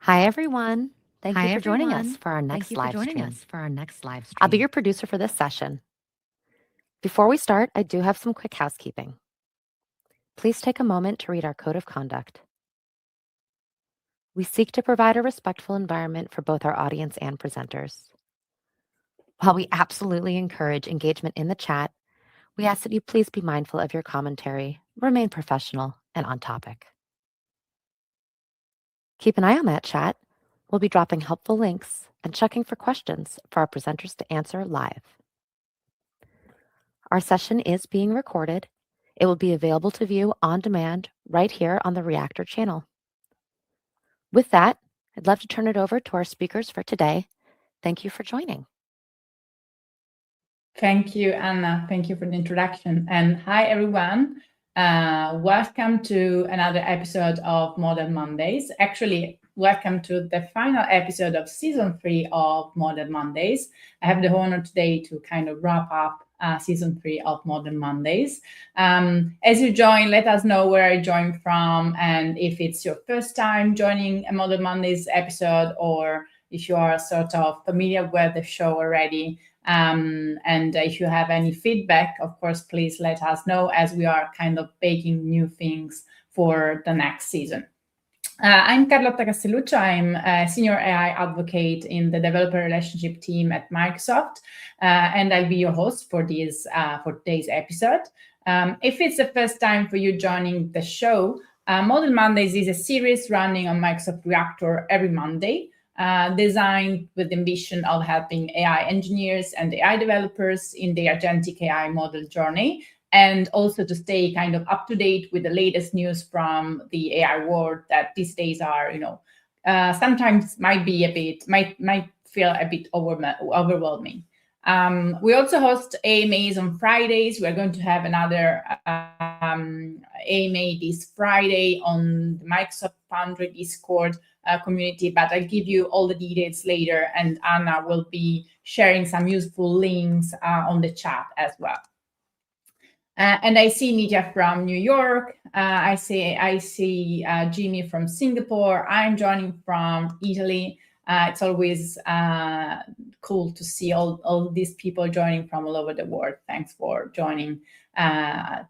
Hi, everyone. Thank you for joining us for our next live stream. I'll be your producer for this session. Before we start, I do have some quick housekeeping. Please take a moment to read our code of conduct. We seek to provide a respectful environment for both our audience and presenters. While we absolutely encourage engagement in the chat, we ask that you please be mindful of your commentary, remain professional, and on topic. Keep an eye on that chat. We'll be dropping helpful links and checking for questions for our presenters to answer live. Our session is being recorded. It will be available to view on demand right here on the Reactor channel. With that, I'd love to turn it over to our speakers for today. Thank you for joining. Thank you, Anna. Thank you for the introduction. And hi, everyone. Welcome to another episode of Model Mondays. Actually, welcome to the final episode of Season 3 of Model Mondays. I have the honor today to kind of wrap up Season 3 of Model Mondays. As you join, let us know where you joined from and if it's your first time joining a Model Mondays episode or if you are sort of familiar with the show already. And if you have any feedback, of course, please let us know as we are kind of baking new things for the next season. I'm Carlotta Castelluccio. I'm a senior AI advocate in the developer relationship team at Microsoft, and I'll be your host for today's episode. If it's the first time for you joining the show, Model Mondays is a series running on Microsoft Reactor every Monday. Designed with the ambition of helping AI engineers and AI developers in their agentic AI model journey, and also to stay kind of up to date with the latest news from the AI world that these days are, sometimes might feel a bit overwhelming. We also host AMAs on Fridays. We're going to have another AMA this Friday on the Microsoft Foundry Discord community, but I'll give you all the details later, and Anna will be sharing some useful links on the chat as well. And I see Nidja from New York. I see Jimmy from Singapore. I'm joining from Italy. It's always cool to see all these people joining from all over the world. Thanks for joining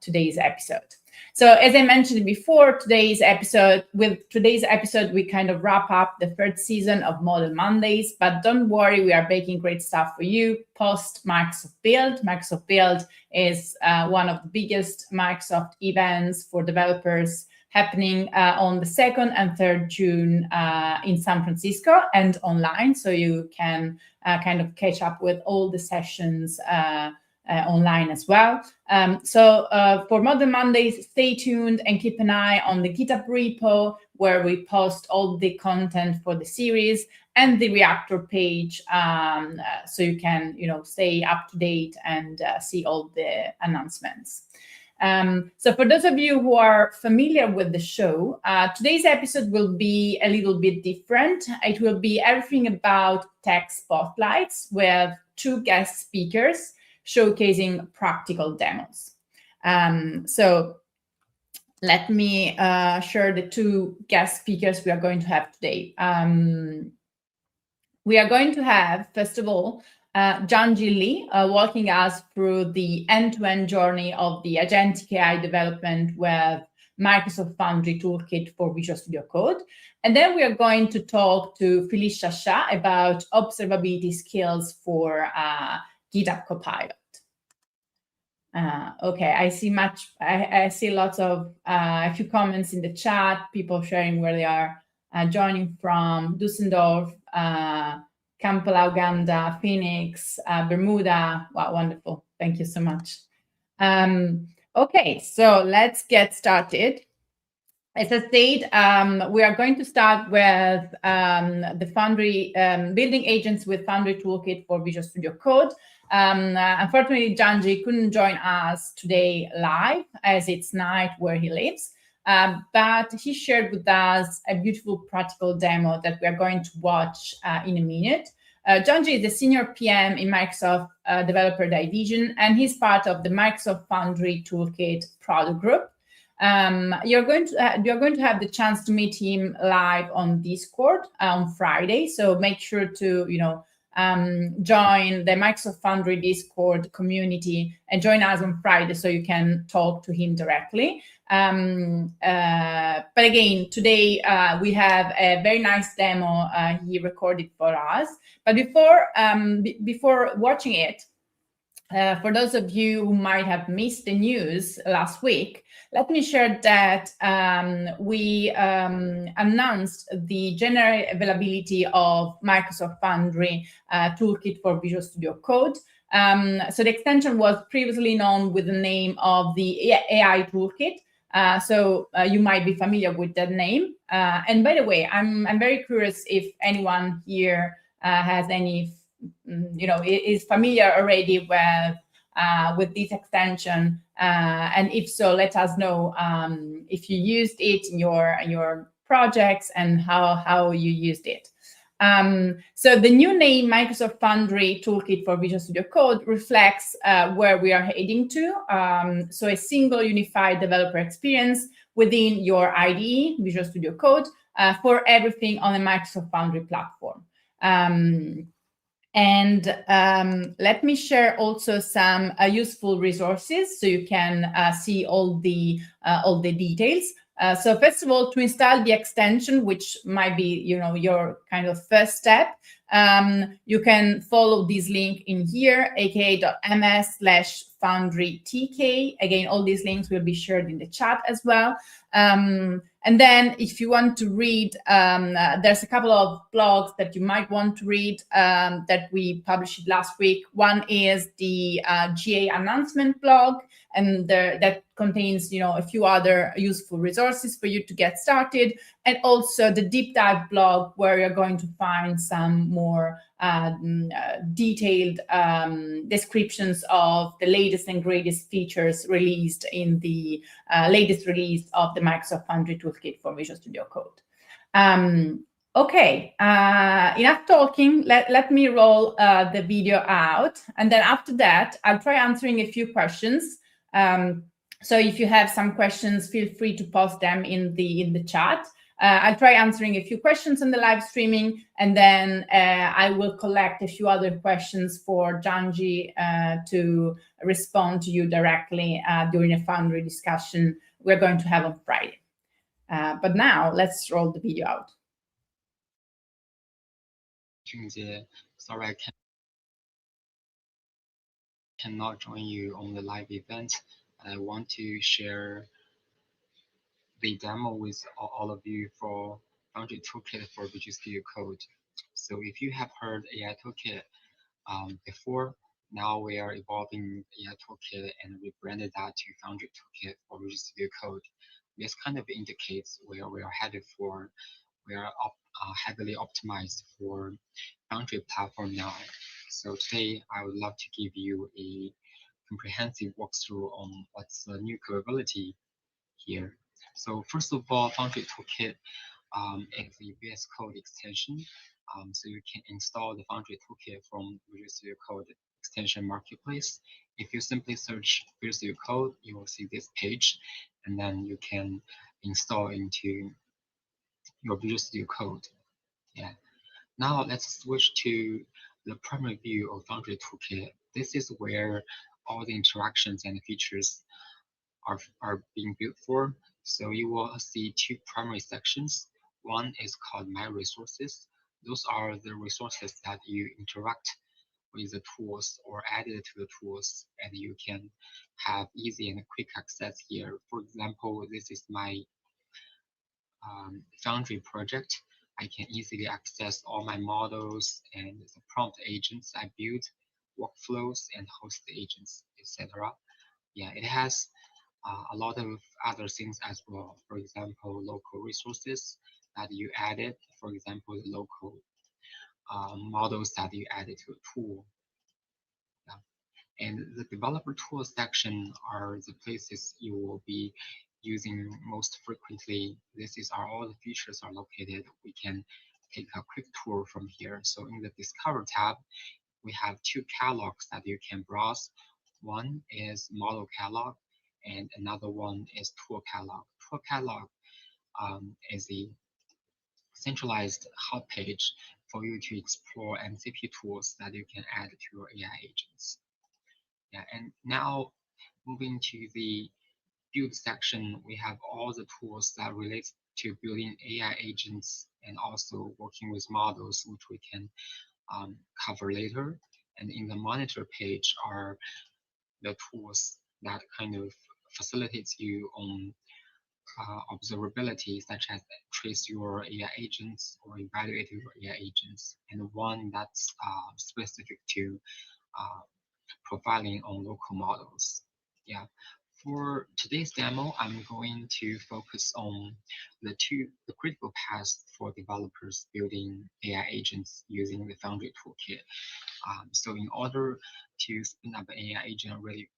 today's episode. So as I mentioned before, today's episode, we kind of wrap up the third season of Model Mondays, but don't worry, we are baking great stuff for you post Microsoft Build. Microsoft Build is one of the biggest Microsoft events for developers happening on the 2nd and 3rd June in San Francisco and online. So you can kind of catch up with all the sessions online as well. So for Model Mondays, stay tuned and keep an eye on the GitHub repo where we post all the content for the series and the Reactor page, so you can stay up to date and see all the announcements. So for those of you who are familiar with the show, today's episode will be a little bit different. It will be everything about tech spotlights with 2 guest speakers showcasing practical demos. So let me share the 2 guest speakers we are going to have today. We are going to have, first of all, Junjie Li walking us through the end-to-end journey of the agentic AI development with Microsoft Foundry Toolkit for Visual Studio Code. And then we are going to talk to Filisha Shah about observability skills for GitHub Copilot. Okay, I see lots of a few comments in the chat, people sharing where they are joining from: Dusseldorf, Kampala, Uganda, Phoenix, Bermuda. Wow, wonderful. Thank you so much. Okay, so let's get started. As I said, we are going to start with the Foundry, building agents with Foundry Toolkit for Visual Studio Code. Unfortunately, Junjie couldn't join us today live as it's night where he lives, but he shared with us a beautiful practical demo that we are going to watch in a minute. Junjie is the senior PM in Microsoft Developer Division, and he's part of the Microsoft Foundry Toolkit product group. you're going to have the chance to meet him live on Discord on Friday. So make sure to join the Microsoft Foundry Discord community and join us on Friday so you can talk to him directly. But again, today we have a very nice demo he recorded for us. But before watching it, for those of you who might have missed the news last week, let me share that we announced the general availability of Microsoft Foundry Toolkit for Visual Studio Code. So the extension was previously known with the name of the AI Toolkit. So you might be familiar with that name. And by the way, I'm very curious if anyone here has any is familiar already with this extension, and if so, let us know if you used it in your projects and how you used it. So the new name, Microsoft Foundry Toolkit for Visual Studio Code, reflects where we are heading to. So a single unified developer experience within your IDE, Visual Studio Code, for everything on the Microsoft Foundry platform. And let me share also some useful resources so you can see all the details. So first of all, to install the extension, which might be your kind of first step, you can follow this link in here, aka.ms/foundrytk. Again, all these links will be shared in the chat as well. And then if you want to read, there's a couple of blogs that you might want to read that we published last week. One is the GA announcement blog, and that contains a few other useful resources for you to get started, and also the deep dive blog where you're going to find some more detailed descriptions of the latest and greatest features released in the latest release of the Microsoft Foundry Toolkit for Visual Studio Code. Okay, enough talking. Let me roll the video out, and then after that, I'll try answering a few questions. So if you have some questions, feel free to post them in the chat. I'll try answering a few questions on the live streaming, and then I will collect a few other questions for Junjie to respond to you directly during a Foundry discussion we're going to have on Friday. But now let's roll the video out. Junjie, sorry I cannot join you on the live event. I want to share the demo with all of you for Foundry Toolkit for Visual Studio Code. So if you have heard AI Toolkit before, now we are evolving AI Toolkit and rebranded that to Foundry Toolkit for Visual Studio Code. This kind of indicates where we are headed for. We are heavily optimized for Foundry platform now. So today I would love to give you a comprehensive walkthrough on what's the new capability here. So first of all, Foundry Toolkit is a VS Code extension. So you can install the Foundry Toolkit from Visual Studio Code extension marketplace. If you simply search Visual Studio Code, you will see this page, and then you can install into your Visual Studio Code. Yeah. Now let's switch to the primary view of Foundry Toolkit. This is where all the interactions and features are being built for. So you will see two primary sections. One is called My Resources. Those are the resources that you interact with the tools or added to the tools, and you can have easy and quick access here. For example, this is my Foundry project. I can easily access all my models and the prompt agents I build, workflows, and host agents, etc. Yeah, it has a lot of other things as well. For example, local resources that you added. For example, the local models that you added to a tool. Yeah. And the developer tools section are the places you will be using most frequently. This is all the features are located. We can take a quick tour from here. So in the Discover tab, we have two catalogs that you can browse. One is model catalog, and another one is Tool Catalog. Tool Catalog is a centralized hub page for you to explore MCP tools that you can add to your AI agents. Yeah, and now moving to the build section, we have all the tools that relate to building AI agents and also working with models, which we can cover later. And in the monitor page are the tools that kind of facilitates you on observability, such as trace your AI agents or evaluate your AI agents, and one that's specific to profiling on local models. Yeah. For today's demo, I'm going to focus on the critical paths for developers building AI agents using the Foundry Toolkit. So in order to spin up an AI agent really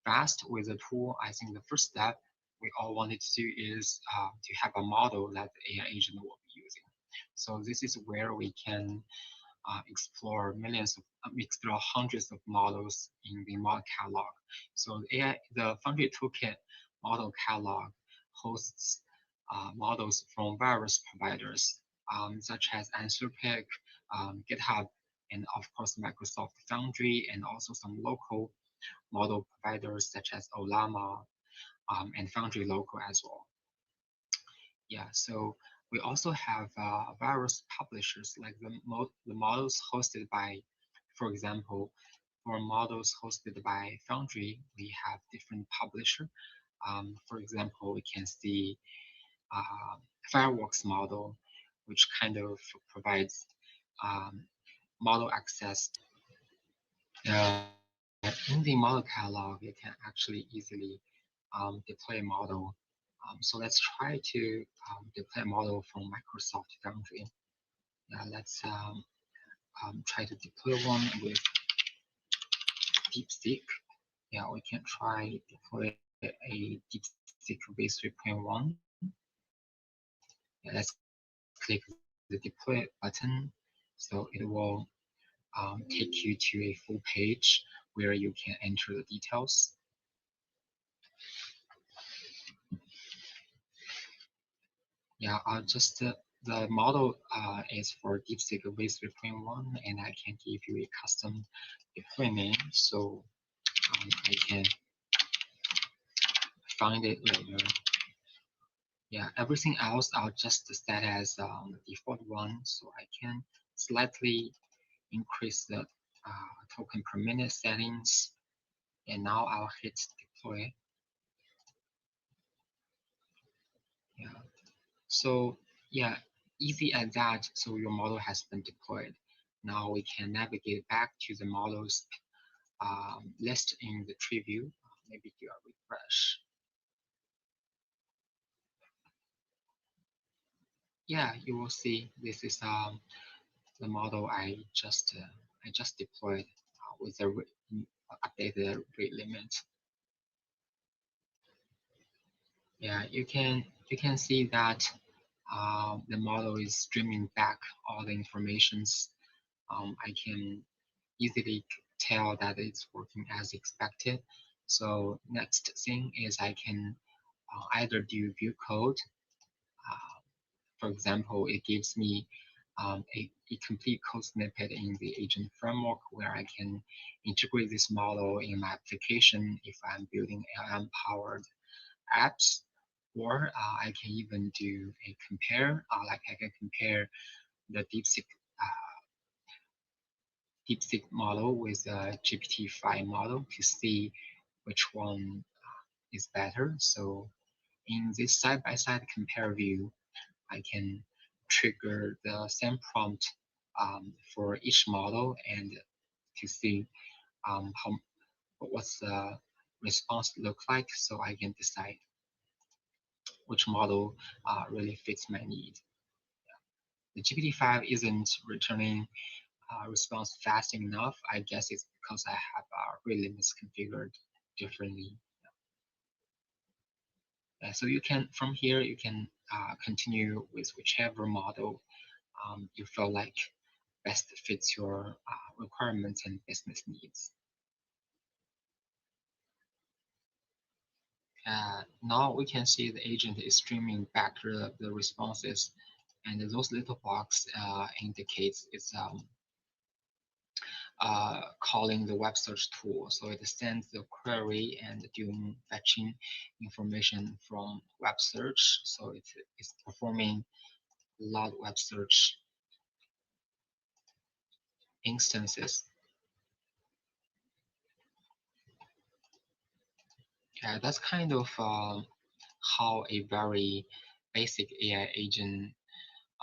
fast with the tool, I think the first step we all wanted to do is to have a model that the AI agent will be using. So this is where we can explore hundreds of models in the model catalog. So the Foundry Toolkit model catalog hosts models from various providers, such as Anthropic, GitHub, and of course Microsoft Foundry, and also some local model providers such as Olama and Foundry Local as well. Yeah, so we also have various publishers like the models hosted by, for example, for models hosted by Foundry, we have different publisher. For example, we can see Fireworks model, which kind of provides model access. In the model catalog, you can actually easily deploy a model. So let's try to deploy a model from Microsoft Foundry. Let's try to deploy one with DeepSeek. Yeah, we can try deploy a DeepSeek v3.1. Yeah, let's click the deploy button. So it will take you to a full page where you can enter the details. Yeah, just the model is for DeepSeek v3.1, and I can give you a custom deployment, so I can find it later. Yeah, everything else I'll just set as the default one, so I can slightly increase the token per minute settings, and now I'll hit deploy. Yeah, so yeah, easy as that. So your model has been deployed. Now we can navigate back to the models list in the tree view. Maybe do a refresh. Yeah, you will see this is the model I just deployed with the updated rate limit. Yeah, you can see that the model is streaming back all the informations. I can easily tell that it's working as expected. So next thing is I can either do view code. For example, it gives me a complete code snippet in the agent framework where I can integrate this model in my application if I'm building LM-powered apps, or I can even do a compare, like I can compare the DeepSeek model with a GPT-5 model to see which one is better. So in this side-by-side compare view, I can trigger the same prompt for each model and to see what's the response look like, so I can decide which model really fits my need. The GPT-5 isn't returning response fast enough. I guess it's because I have rate limits configured differently. So you can, from here, you can continue with whichever model you feel like best fits your requirements and business needs. Now we can see the agent is streaming back the responses, and those little box indicates it's calling the web search tool. So it sends the query and doing fetching information from web search. So it's performing a lot of web search instances. That's kind of how a very basic AI agent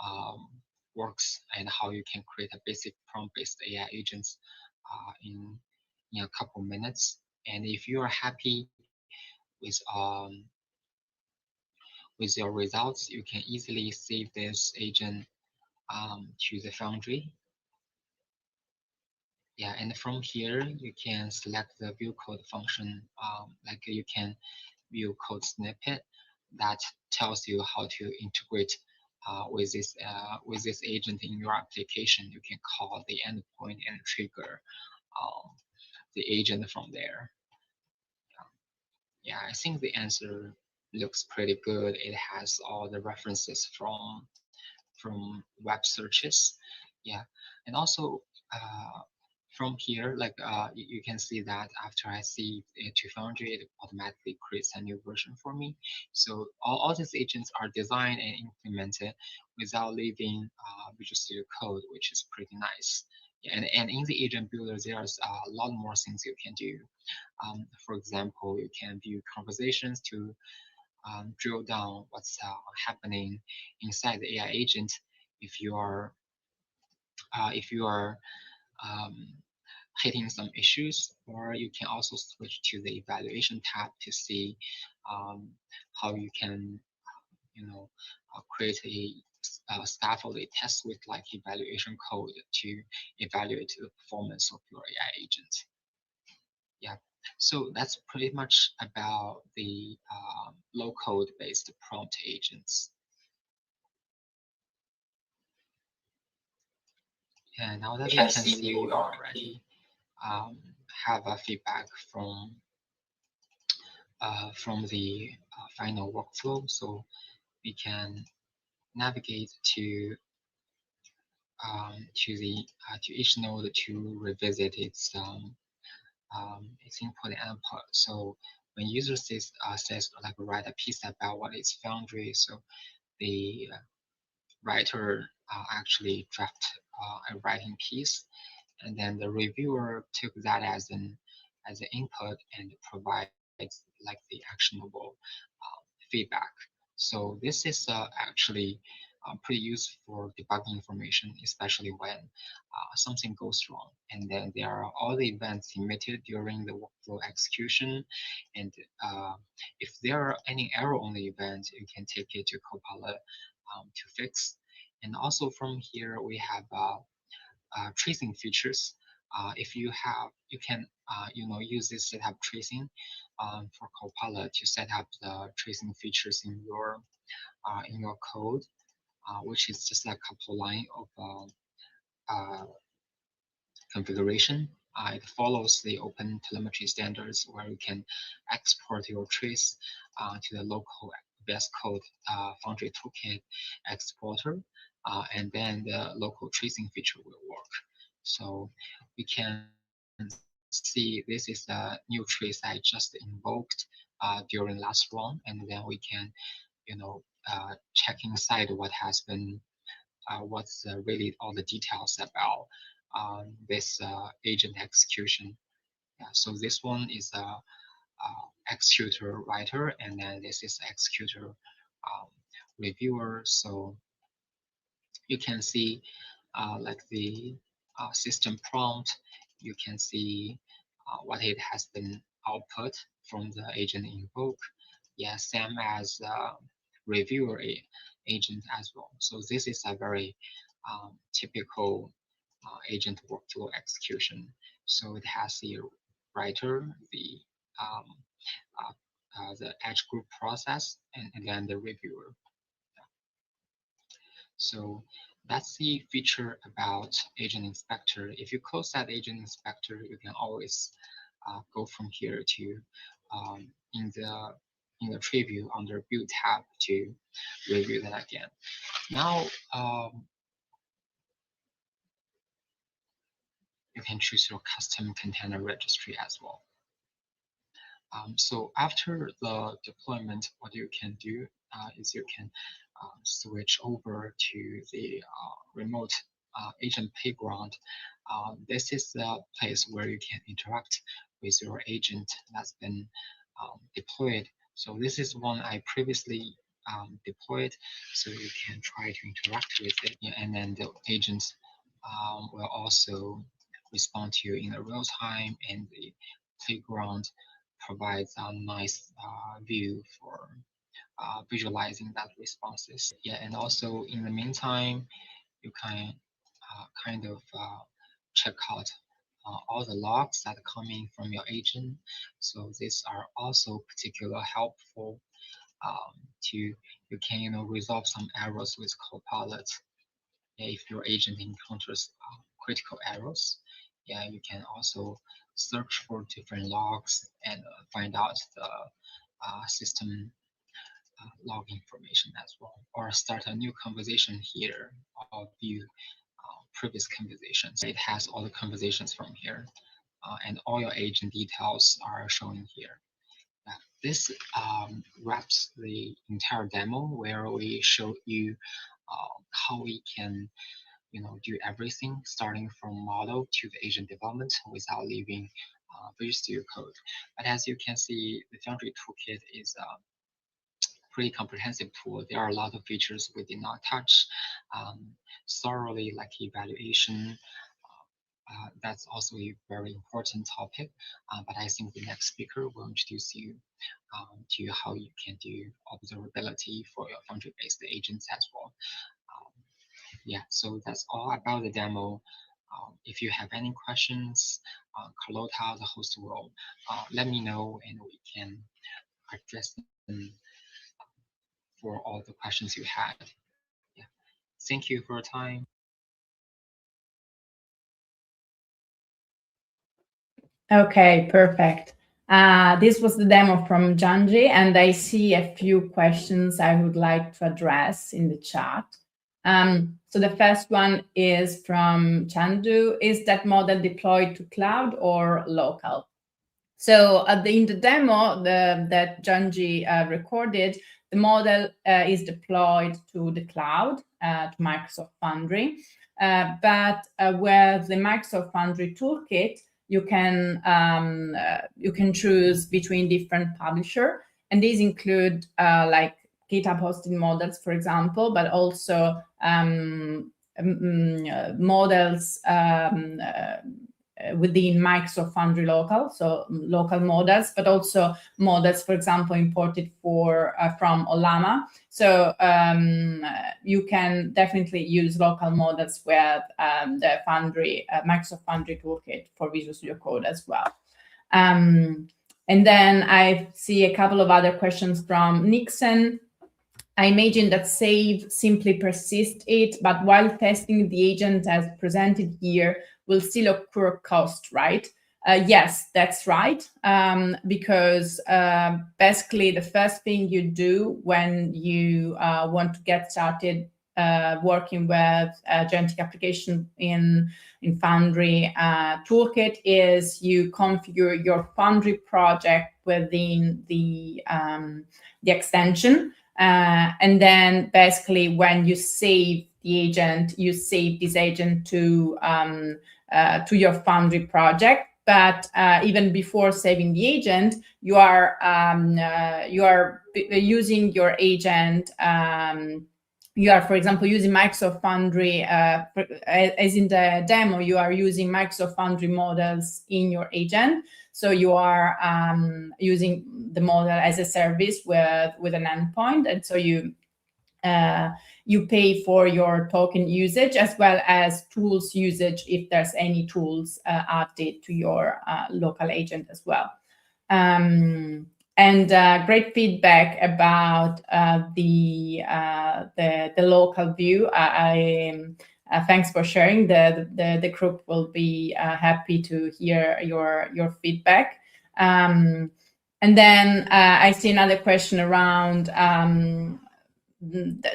um, works, and how you can create a basic prompt-based AI agents in a couple minutes. And if you are happy with your results, you can easily save this agent to the Foundry. Yeah, and from here you can select the view code function. Like you can view code snippet that tells you how to integrate with this agent in your application. You can call the endpoint and trigger the agent from there. Yeah, I think the answer looks pretty good. It has all the references from web searches. Yeah, and also from here, like you can see that after I see it to Foundry, it automatically creates a new version for me. So all these agents are designed and implemented without leaving Visual Studio Code, which is pretty nice. Yeah, and in the agent builder, there's a lot more things you can do. For example, you can view conversations to drill down what's happening inside the AI agent. If you are um, hitting some issues, or you can also switch to the evaluation tab to see how you can, create a scaffolded test with like evaluation code to evaluate the performance of your AI agent. Yeah, so that's pretty much about the low code based prompt agents. And now that you can see, you already have a feedback from the final workflow. So we can navigate to to each node to revisit its input and output. So when user says like write a piece about what is Foundry, so the writer actually draft a writing piece, and then the reviewer took that as an input and provides like the actionable feedback. So this is actually pretty useful for debugging information, especially when something goes wrong. And then there are all the events emitted during the workflow execution. And if there are any error on the event, you can take it to Copilot to fix. And also from here, we have tracing features. If you have, you can use this setup tracing for Copilot to set up the tracing features in your code, which is just a couple line of configuration. It follows the open telemetry standards where you can export your trace to the local VS Code Foundry Toolkit exporter, and then the local tracing feature will work. So we can see this is the new trace I just invoked during last run, and then we can, check inside what has been, what's really all the details about this agent execution. Yeah, so this one is a executor writer, and then this is executor reviewer. So you can see like the system prompt, you can see what it has been output from the agent invoke. Yeah, same as reviewer agent as well. So this is a very typical agent workflow execution. So it has the writer, um, the edge group process, and then the reviewer. So that's the feature about Agent Inspector. If you close that Agent Inspector, you can always go from here to in in the preview under Build tab to review that again. Now, you can choose your custom container registry as well. So after the deployment, what you can do is you can switch over to the remote agent playground. This is the place where you can interact with your agent that's been deployed. So this is one I previously deployed, so you can try to interact with it, and then the agents will also respond to you in a real time, and the playground provides a nice view for visualizing that responses. Yeah, and also in the meantime, you can kind of check out all the logs that are coming from your agent. So these are also particularly helpful to you can resolve some errors with Copilot. If your agent encounters critical errors, yeah, you can also search for different logs and find out the system log information as well, or start a new conversation here or view previous conversations. It has all the conversations from here, and all your agent details are shown here. This wraps the entire demo where we show you how we can do everything starting from model to the agent development without leaving Visual Studio Code. But as you can see, the Foundry Toolkit is a pretty comprehensive tool. There are a lot of features we did not touch thoroughly, like evaluation. That's also a very important topic, but I think the next speaker will introduce you to how you can do observability for your Foundry-based agents as well. Yeah, so that's all about the demo. If you have any questions, Carlota, the host, will let me know, and we can address them for all the questions you had. Yeah, thank you for your time. Okay, perfect. This was the demo from Junjie, and I see a few questions I would like to address in the chat. So the first one is from Chandu. Is that model deployed to cloud or local? So in the demo that Junjie recorded, the model is deployed to the cloud, to Microsoft Foundry. But with the Microsoft Foundry Toolkit, you can choose between different publishers, and these include like GitHub hosted models, for example, but also models within Microsoft Foundry local, so local models, but also models, for example, imported from Ollama. So you can definitely use local models with the Foundry, Microsoft Foundry Toolkit for Visual Studio Code as well. And then I see a couple of other questions from Nixon. I imagine that save simply persists it, but while testing the agent as presented here, will still occur cost, right? Yes, that's right. Because basically the first thing you do when you want to get started working with agentic application in Foundry Toolkit is you configure your Foundry project within the extension. And then basically when you save the agent, you save this agent to your Foundry project. But even before saving the agent, you are using your agent. You are, for example, using Microsoft Foundry, as in the demo, you are using Microsoft Foundry models in your agent. So you are using the model as a service with an endpoint, and so you pay for your token usage as well as tools usage if there's any tools added to your local agent as well. And great feedback about the local view. Thanks for sharing. The group will be happy to hear your feedback. And And then I see another question around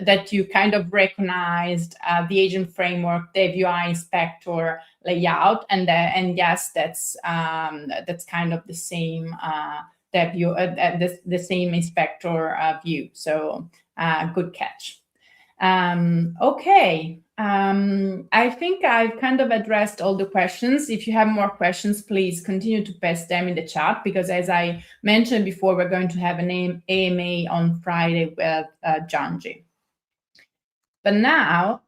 that you kind of recognized the agent framework, the UI inspector layout, and yes, that's kind of the same the same inspector view. So good catch. Okay. I think I've kind of addressed all the questions. If you have more questions, please continue to paste them in the chat, because as I mentioned before, we're going to have an AMA on Friday with Junjie. But now,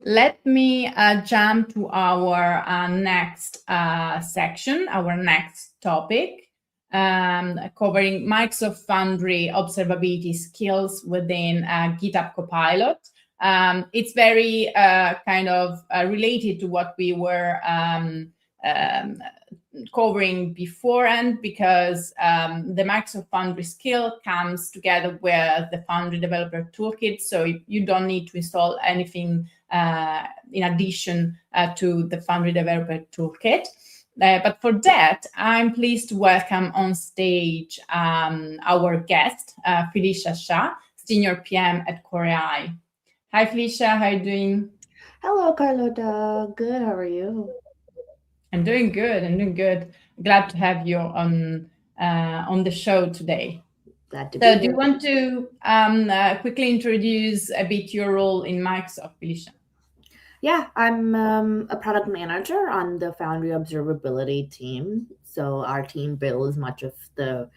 let me jump to our next section, our next topic, covering Microsoft Foundry observability skills within GitHub Copilot. It's very kind of related to what we were covering beforehand, because the Microsoft Foundry skill comes together with the Foundry Developer Toolkit, so you don't need to install anything in addition to the Foundry Developer Toolkit. But for that, I'm pleased to welcome on stage our guest, Filisha Shah, Senior PM at Core.ai. Hi, Felicia. How are you doing? Hello, Carlota. Good. How are you? I'm doing good. I'm doing good. Glad to have you on the show today. Glad to be here. Do you want to quickly introduce a bit your role in Microsoft, Felicia? Yeah, I'm a product manager on the Foundry Observability team. So our team builds much of the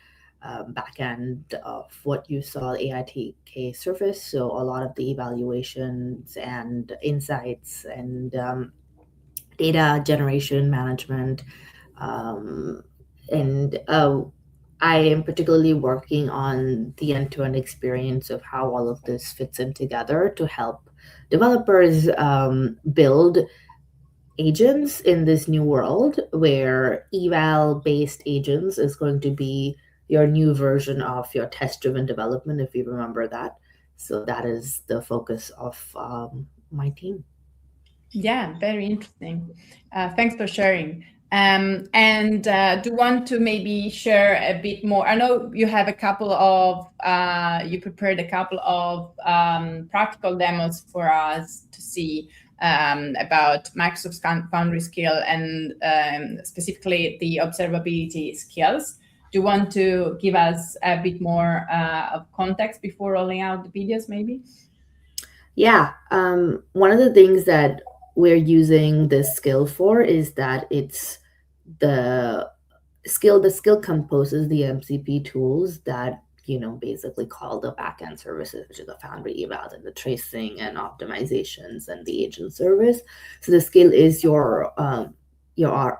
back end of what you saw AITK surface. So a lot of the evaluations and insights and data generation management. I am particularly working on the end-to-end experience of how all of this fits in together to help developers build agents in this new world where eval-based agents is going to be your new version of your test-driven development, if you remember that. So that is the focus of my team. Yeah, very interesting. Thanks for sharing. Do you want to maybe share a bit more? I know you have a couple of, you prepared a couple of practical demos for us to see about Microsoft's Foundry skill and specifically the observability skills. Do you want to give us a bit more of context before rolling out the videos, maybe? Yeah, one of the things that we're using this skill for is that it's the skill composes the MCP tools that, basically call the backend services, which is the Foundry evals and the tracing and optimizations and the agent service. So the skill is your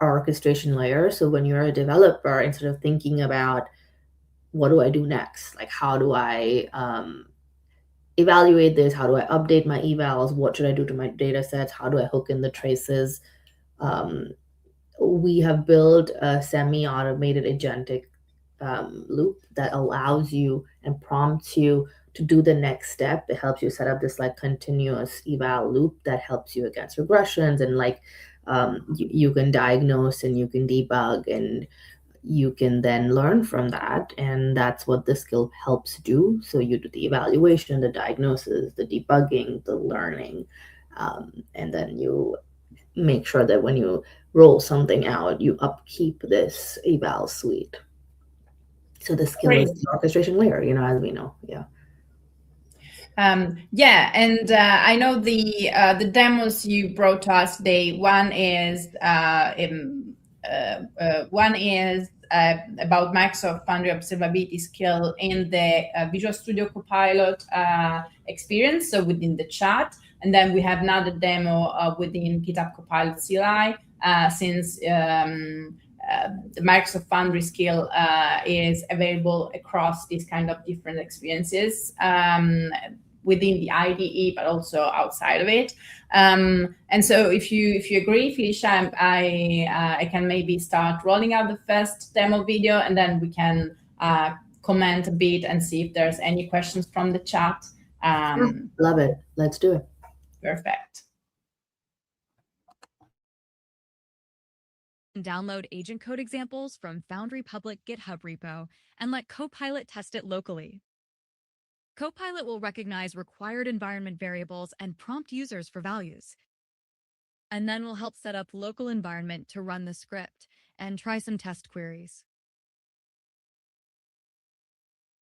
orchestration layer. So when you're a developer, instead of thinking about what do I do next, like how do I evaluate this, how do I update my evals, what should I do to my data sets, how do I hook in the traces, we have built a semi-automated agentic loop that allows you and prompts you to do the next step. It helps you set up this like continuous eval loop that helps you against regressions, and you can diagnose and you can debug and you can then learn from that. And that's what the skill helps do. So you do the evaluation, the diagnosis, the debugging, the learning, and then you make sure that when you roll something out, you upkeep this eval suite. So the skill is the orchestration layer, as we know. Yeah. Yeah, and I know the demos you brought to us today. One is about Microsoft Foundry observability skill in the Visual Studio Copilot experience, so within the chat. And then we have another demo within GitHub Copilot CLI, since the Microsoft Foundry skill is available across these kind of different experiences within the IDE, but also outside of it. And so if you agree, Felicia, I can maybe start rolling out the first demo video, and then we can comment a bit and see if there's any questions from the chat. Love it. Let's do it. Perfect. Download agent code examples from Foundry public GitHub repo and let Copilot test it locally. Copilot will recognize required environment variables and prompt users for values. And then we'll help set up local environment to run the script and try some test queries.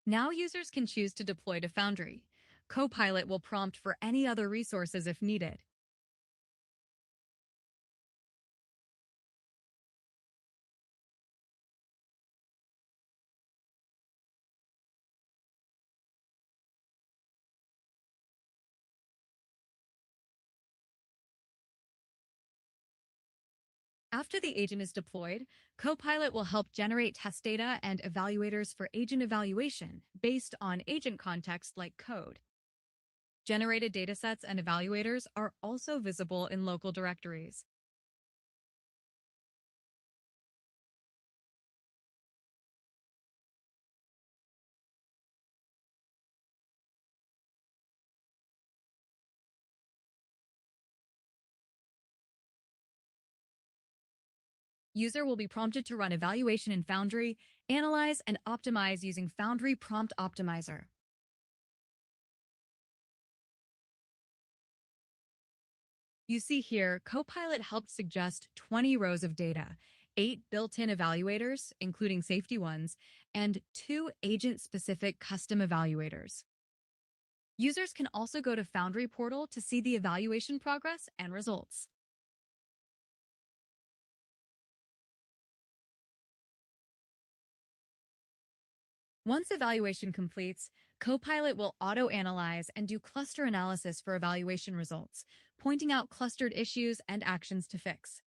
Now users can choose to deploy to Foundry. Copilot will prompt for any other resources if needed. After the agent is deployed, Copilot will help generate test data and evaluators for agent evaluation based on agent context like code. Generated datasets and evaluators are also visible in local directories. User will be prompted to run evaluation in Foundry, analyze, and optimize using Foundry Prompt Optimizer. You see here, Copilot helped suggest 20 rows of data, 8 built-in evaluators, including safety ones, and 2 agent-specific custom evaluators. Users can also go to Foundry portal to see the evaluation progress and results. Once evaluation completes, Copilot will auto-analyze and do cluster analysis for evaluation results, pointing out clustered issues and actions to fix.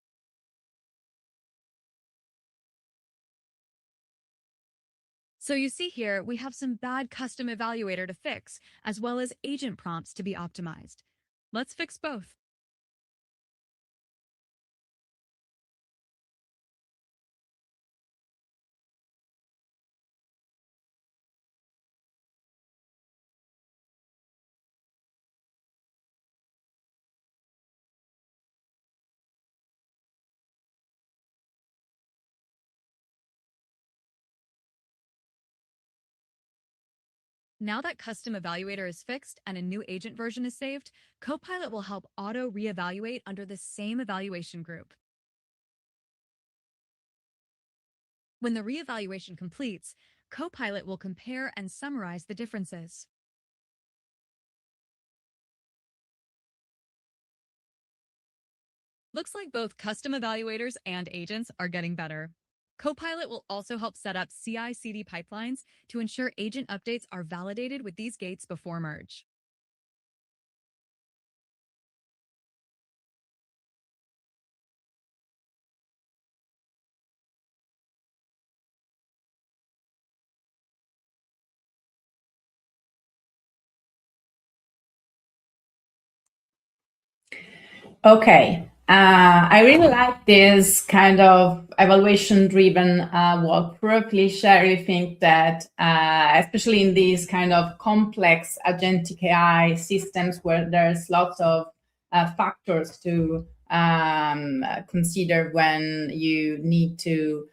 So you see here, we have some bad custom evaluator to fix, as well as agent prompts to be optimized. Let's fix both. Now that custom evaluator is fixed and a new agent version is saved, Copilot will help auto reevaluate under the same evaluation group. When the reevaluation completes, Copilot will compare and summarize the differences. Looks like both custom evaluators and agents are getting better. Copilot will also help set up CI/CD pipelines to ensure agent updates are validated with these gates before merge. Okay. I really like this kind of evaluation-driven walkthrough. Felicia, I really think that, especially in these kind of complex agentic AI systems where there's lots of factors to consider when you need to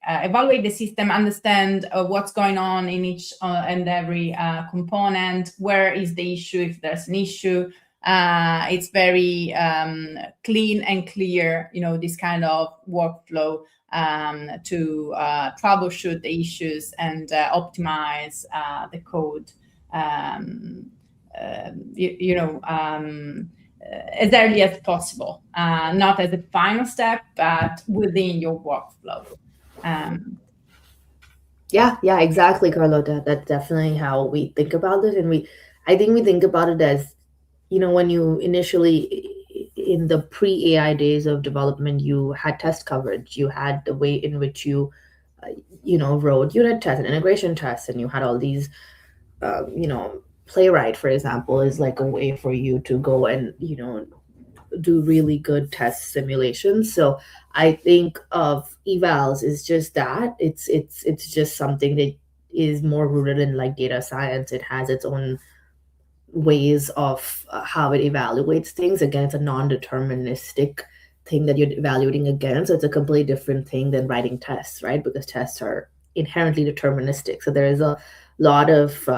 evaluate the system, understand what's going on in each and every component, where is the issue if there's an issue. It's very clean and clear, this kind of workflow to troubleshoot the issues and optimize the code, as early as possible, not as a final step, but within your workflow. Yeah, exactly, Carlota. That's definitely how we think about it. And I think we think about it as, when you initially, in the pre-AI days of development, you had test coverage, you had the way in which you, wrote unit tests and integration tests, and you had all these, Playwright, for example, is like a way for you to go and, do really good test simulations. So I think of evals is just that. It's just something that is more rooted in like data science. It has its own ways of how it evaluates things. Again, it's a non-deterministic thing that you're evaluating against. So it's a completely different thing than writing tests, right? Because tests are inherently deterministic. So there is a lot of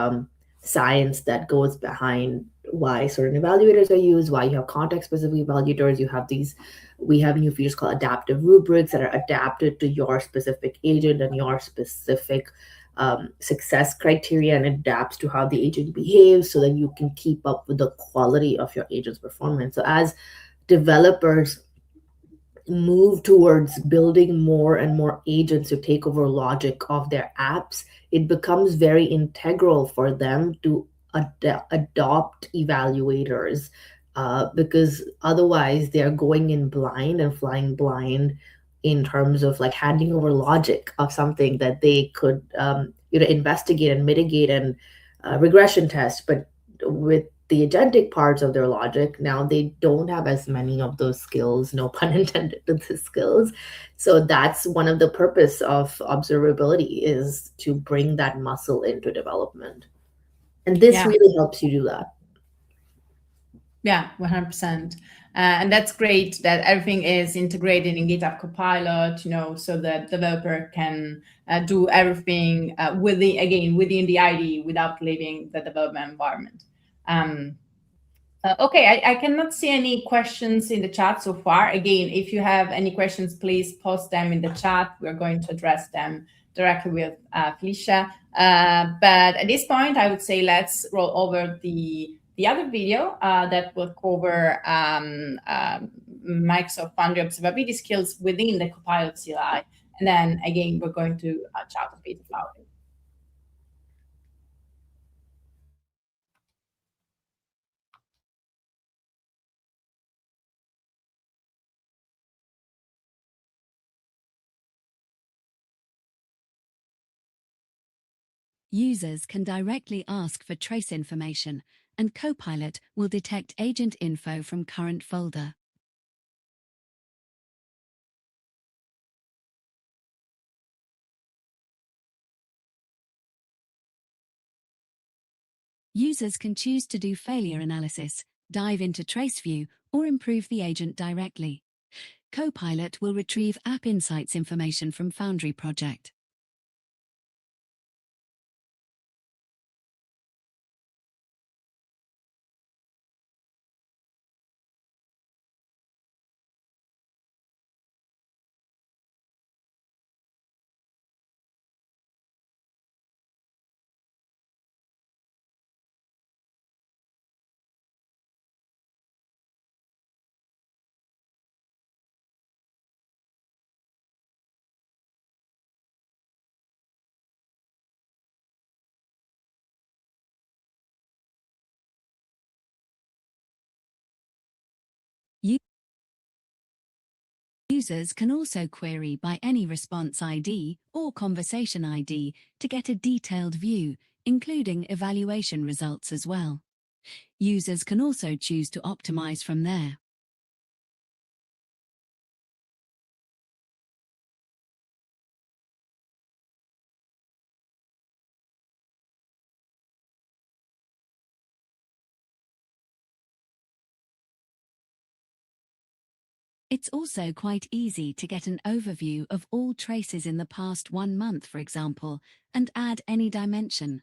science that goes behind why certain evaluators are used, why you have context-specific evaluators. We have new features called adaptive rubrics that are adapted to your specific agent and your specific success criteria, and adapts to how the agent behaves so that you can keep up with the quality of your agent's performance. So as developers move towards building more and more agents to take over logic of their apps, it becomes very integral for them to adopt evaluators, because otherwise they're going in blind and flying blind in terms of like handing over logic of something that they could investigate and mitigate and regression test. But with the agentic parts of their logic, now they don't have as many of those skills, no pun intended to the skills. So that's one of the purpose of observability, is to bring that muscle into development. And this really helps you do that. Yeah, 100%. And that's great that everything is integrated in GitHub Copilot, so that developer can do everything within the IDE without leaving the development environment. Okay, I cannot see any questions in the chat so far. Again, if you have any questions, please post them in the chat. We're going to address them directly with Felicia. But at this point, I would say let's roll over the other video that will cover Microsoft Foundry observability skills within the Copilot CLI. And then again, we're going to chat a bit about it. Users can directly ask for trace information, and Copilot will detect agent info from current folder. Users can choose to do failure analysis, dive into trace view, or improve the agent directly. Copilot will retrieve App Insights information from Foundry project. Users can also query by any response ID or conversation ID to get a detailed view, including evaluation results as well. Users can also choose to optimize from there. It's also quite easy to get an overview of all traces in the past 1 month, for example, and add any dimension.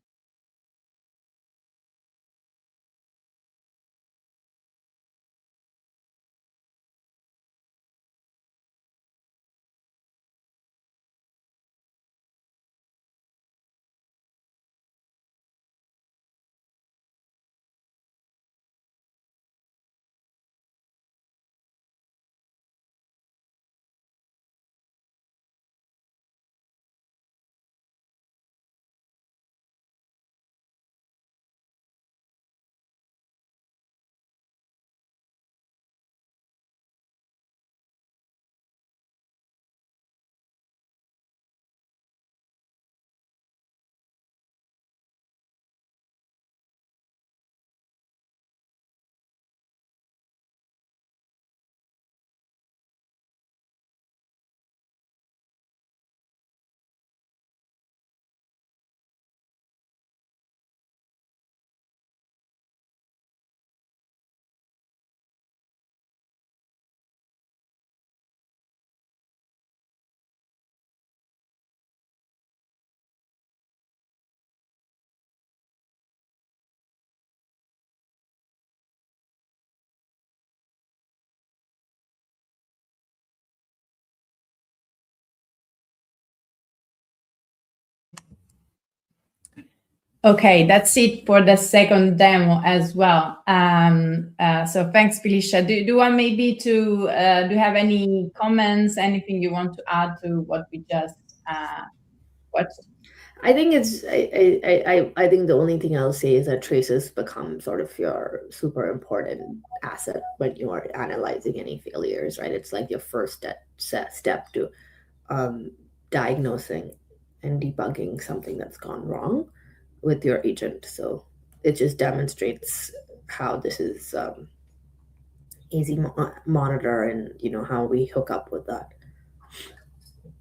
Okay, that's it for the second demo as well. So thanks, Felicia. Do you want maybe to, do you have any comments, anything you want to add to what we just watched? I think I think the only thing I'll say is that traces become sort of your super important asset when you are analyzing any failures, right? It's like your first step to diagnosing and debugging something that's gone wrong with your agent. So it just demonstrates how this is easy monitor and how we hook up with that.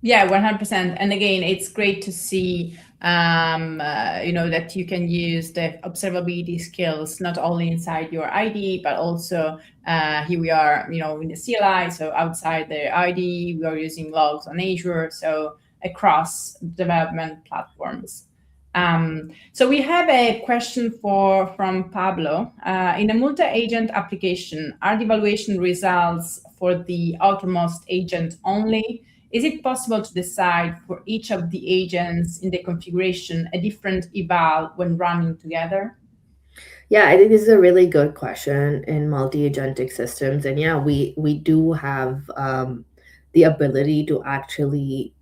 Yeah, 100%. And again, it's great to see, that you can use the observability skills, not only inside your ID, but also here we are, in the CLI. So outside the ID, we are using logs on Azure. So across development platforms. So we have a question from Pablo. In a multi-agent application, are the evaluation results for the outermost agent only? Is it possible to decide for each of the agents in the configuration a different eval when running together? Yeah, I think this is a really good question in multi-agentic systems. And yeah, we do have the ability to actually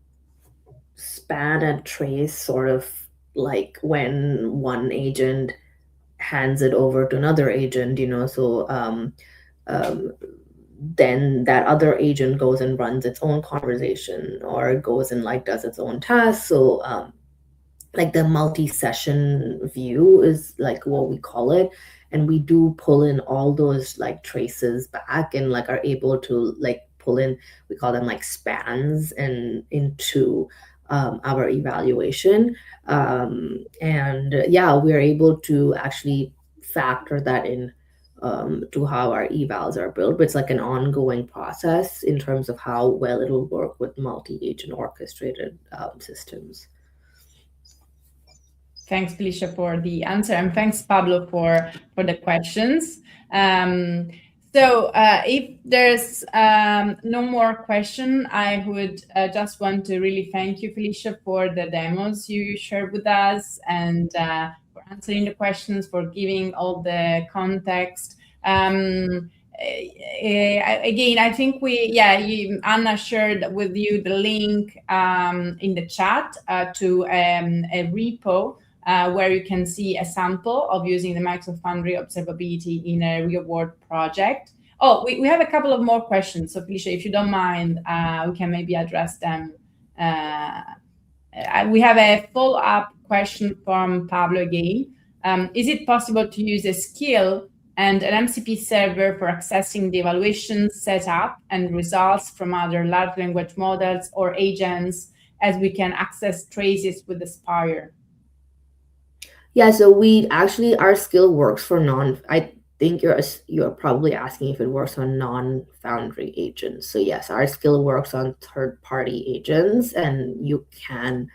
span and trace sort of like when one agent hands it over to another agent, so then that other agent goes and runs its own conversation or goes and like does its own task. So like the multi-session view is like what we call it, and we do pull in all those like traces back and like are able to like pull in, we call them like spans and into our evaluation, and yeah, we're able to actually factor that in to how our evals are built. But it's like an ongoing process in terms of how well it'll work with multi-agent orchestrated systems. Thanks, Felicia, for the answer, and thanks, Pablo, for the questions. So if there's no more question, I would just want to really thank you, Felicia, for the demos you shared with us and for answering the questions, for giving all the context. Again, I think Anna shared with you the link in the chat to a repo where you can see a sample of using the Microsoft Foundry observability in a real-world project. Oh, we have a couple of more questions. So, Felicia, if you don't mind, we can maybe address them. We have a follow-up question from Pablo again. Is it possible to use a skill and an MCP server for accessing the evaluation setup and results from other large language models or agents, as we can access traces with Aspire? Yeah, so we actually, our skill works for I think you're probably asking if it works on non-Foundry agents. So yes, our skill works on third-party agents, and you can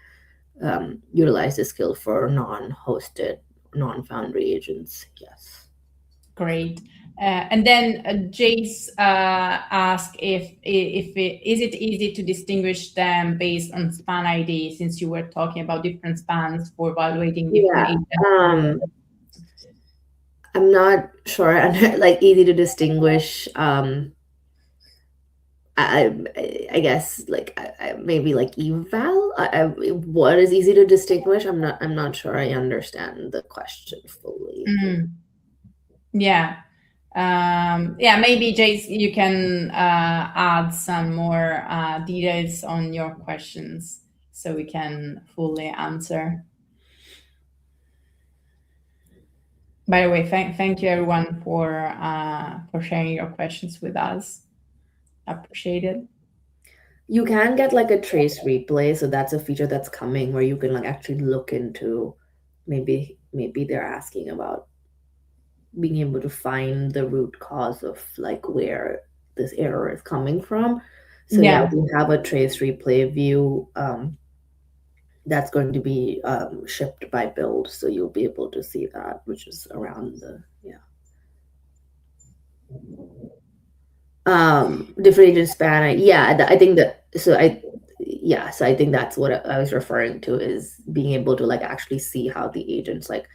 utilize the skill for non-hosted, non-Foundry agents. Yes. Great. And then Jace asked is it easy to distinguish them based on span ID, since you were talking about different spans for evaluating different agents? I'm not sure. Like easy to distinguish. I guess like maybe like eval. What is easy to distinguish? I'm not sure I understand the question fully. Mm-hmm. Yeah. Maybe Jace, you can add some more details on your questions so we can fully answer. By the way, thank you everyone for sharing your questions with us. Appreciate it. You can get like a trace replay, so that's a feature that's coming where you can like actually look into maybe they're asking about being able to find the root cause of like where this error is coming from. So yeah, we have a trace replay view that's going to be shipped by build, so you'll be able to see that, which is around the different agent span. I think that, so yeah, so I think that's what I was referring to, is being able to like actually see how the agents like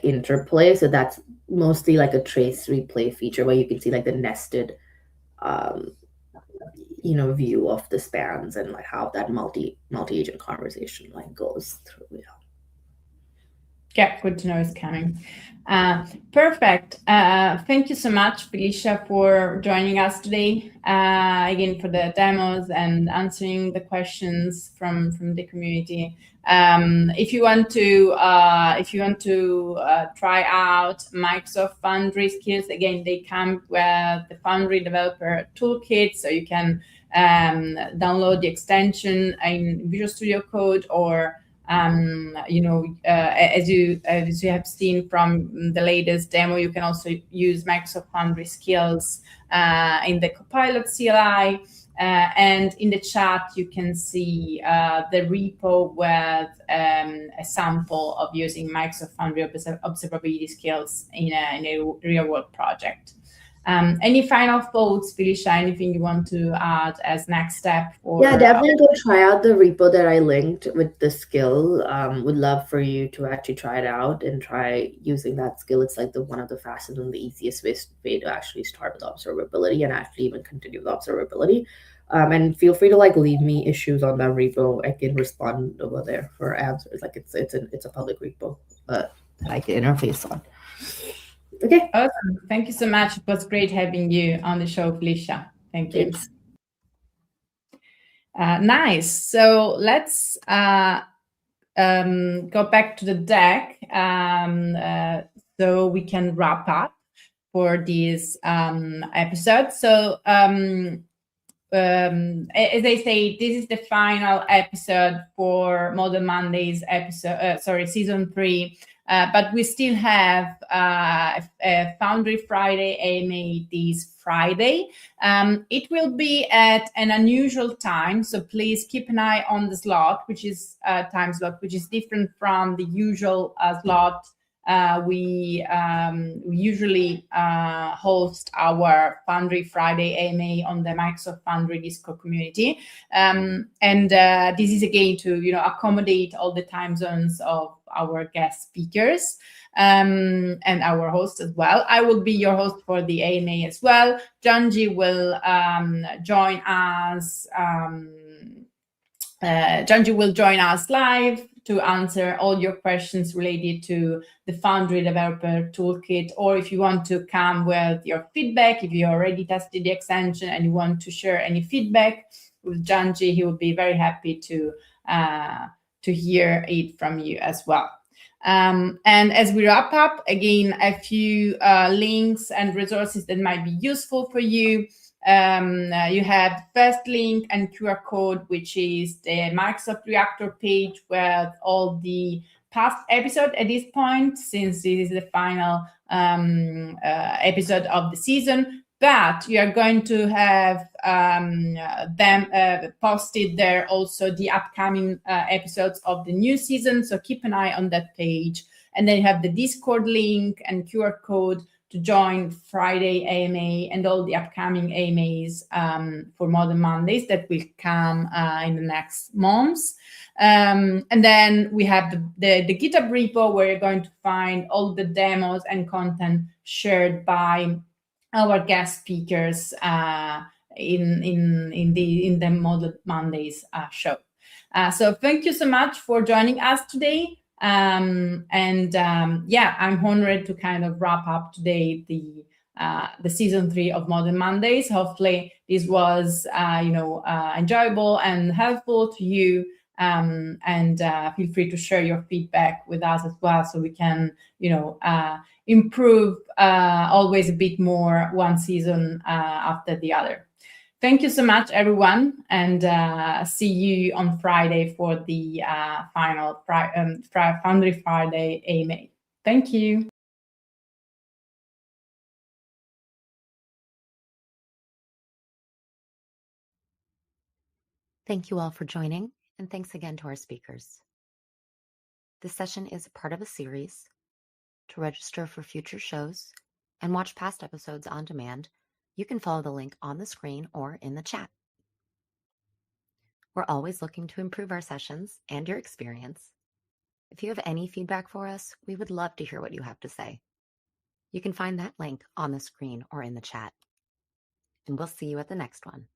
interplay. So that's mostly like a trace replay feature where you can see like the nested view of the spans and like how that multi-agent conversation like goes through. Yeah, good to know it's coming. Perfect. Thank you so much, Felicia, for joining us today. Again, for the demos and answering the questions from the community. If you want to try out Microsoft Foundry Skills, again, they come with the Foundry Developer Toolkit, so you can download the extension in Visual Studio Code, or as you have seen from the latest demo, you can also use Microsoft Foundry Skills in the Copilot CLI. And in the chat, you can see the repo with a sample of using Microsoft Foundry observability skills in a real-world project. Any final thoughts, Felicia? Anything you want to add as next step? Yeah, definitely go try out the repo that I linked with the skill. Would love for you to actually try it out and try using that skill. It's like one of the fastest and the easiest way to actually start with observability and actually even continue with observability. And feel free to like leave me issues on that repo. I can respond over there for answers. Like it's a public repo that I can interface on. Okay. Awesome. Thank you so much. It was great having you on the show, Felicia. Thank you. Thanks. Nice. So let's go back to the deck so we can wrap up for this episode. So as I say, this is the final episode for Model Mondays season 3. But we still have a Foundry Friday AMA this Friday. It will be at an unusual time, so please keep an eye on the slot, which is time slot, which is different from the usual slot. We usually host our Foundry Friday AMA on the Microsoft Foundry Discord community. And this is again to accommodate all the time zones of our guest speakers and our host as well. I will be your host for the AMA as well. Junjie will join us. Junjie will join us live to answer all your questions related to the Foundry Developer Toolkit, or if you want to come with your feedback, if you already tested the extension and you want to share any feedback with Junjie, he will be very happy to hear it from you as well. And as we wrap up, again, a few links and resources that might be useful for you. You have first link and QR code, which is the Microsoft Reactor page with all the past episodes at this point, since this is the final episode of the season. But you are going to have them posted there also the upcoming episodes of the new season. So keep an eye on that page. And then you have the Discord link and QR code to join Friday AMA and all the upcoming AMAs for Modern Mondays that will come in the next months. And then we have the GitHub repo, where you're going to find all the demos and content shared by our guest speakers in the Modern Mondays show. So thank you so much for joining us today. I'm honored to kind of wrap up today the season 3 of Modern Mondays. Hopefully this was enjoyable and helpful to you. Feel free to share your feedback with us as well, so we can improve always a bit more one season after the other. Thank you so much, everyone, and see you on Friday for the final Foundry Friday AMA. Thank you. Thank you all for joining, and thanks again to our speakers. This session is a part of a series. To register for future shows and watch past episodes on demand, you can follow the link on the screen or in the chat. We're always looking to improve our sessions and your experience. If you have any feedback for us, we would love to hear what you have to say. You can find that link on the screen or in the chat. And we'll see you at the next one.